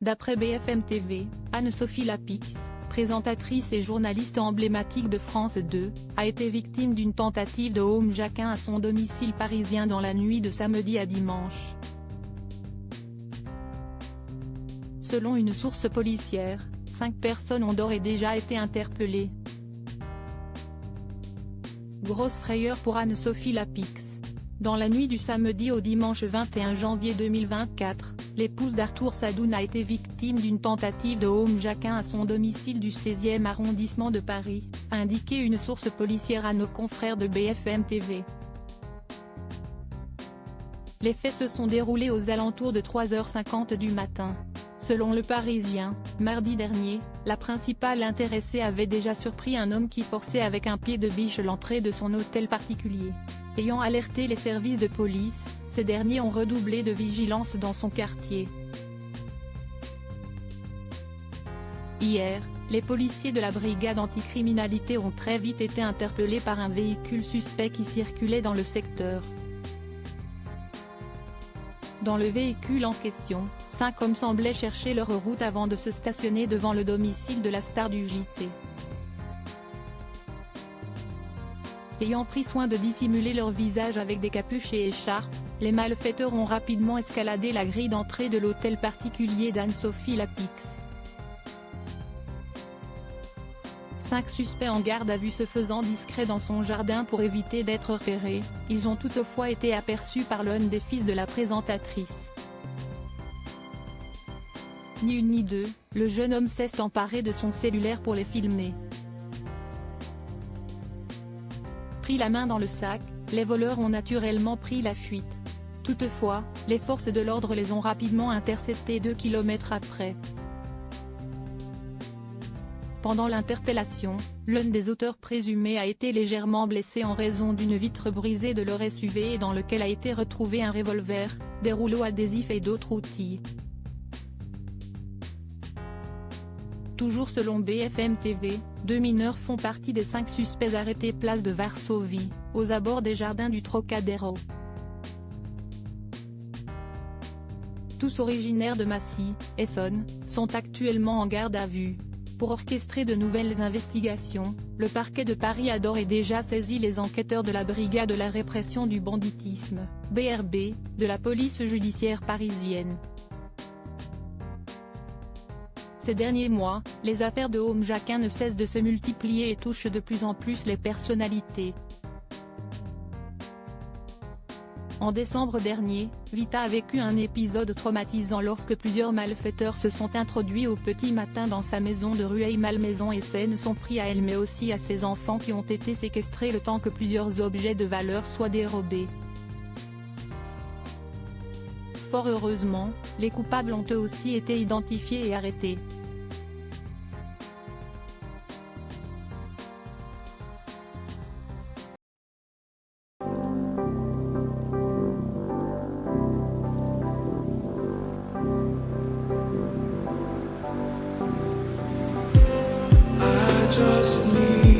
D'après BFM TV, Anne-Sophie Lapix, présentatrice et journaliste emblématique de France 2, a été victime d'une tentative de homejacking à son domicile parisien dans la nuit de samedi à dimanche. Selon une source policière, 5 personnes ont d'ores et déjà été interpellées. Grosse frayeur pour Anne-Sophie Lapix. Dans la nuit du samedi au dimanche 21 janvier 2024, l'épouse d'Arthur Sadoun a été victime d'une tentative de homejacking à son domicile du 16e arrondissement de Paris, a indiqué une source policière à nos confrères de BFM TV. Les faits se sont déroulés aux alentours de 3h50 du matin. Selon Le Parisien, mardi dernier, la principale intéressée avait déjà surpris un homme qui forçait avec un pied de biche l'entrée de son hôtel particulier. Ayant alerté les services de police, ces derniers ont redoublé de vigilance dans son quartier. Hier, les policiers de la brigade anticriminalité ont très vite été interpellés par un véhicule suspect qui circulait dans le secteur. Dans le véhicule en question, 5 hommes semblaient chercher leur route avant de se stationner devant le domicile de la star du JT. Ayant pris soin de dissimuler leur visage avec des capuches et écharpes, les malfaiteurs ont rapidement escaladé la grille d'entrée de l'hôtel particulier d'Anne-Sophie Lapix. 5 suspects en garde à vue se faisant discrets dans son jardin pour éviter d'être repérés, ils ont toutefois été aperçus par l'un des fils de la présentatrice. Ni une ni deux, le jeune homme s'est emparé de son cellulaire pour les filmer. Pris la main dans le sac, les voleurs ont naturellement pris la fuite. Toutefois, les forces de l'ordre les ont rapidement interceptés 2 kilomètres après. Pendant l'interpellation, l'un des auteurs présumés a été légèrement blessé en raison d'une vitre brisée de leur SUV et dans lequel a été retrouvé un revolver, des rouleaux adhésifs et d'autres outils. Toujours selon BFM TV, 2 mineurs font partie des 5 suspects arrêtés place de Varsovie, aux abords des jardins du Trocadéro. Tous originaires de Massy, Essonne, sont actuellement en garde à vue. Pour orchestrer de nouvelles investigations, le parquet de Paris a d'ores et déjà saisi les enquêteurs de la brigade de la répression du banditisme, BRB, de la police judiciaire parisienne. Ces derniers mois, les affaires de homejacking ne cessent de se multiplier et touchent de plus en plus les personnalités. En décembre dernier, Vita a vécu un épisode traumatisant lorsque plusieurs malfaiteurs se sont introduits au petit matin dans sa maison de Rueil-Malmaison et s'en sont pris à elle mais aussi à ses enfants qui ont été séquestrés le temps que plusieurs objets de valeur soient dérobés. Fort heureusement, les coupables ont eux aussi été identifiés et arrêtés. Just need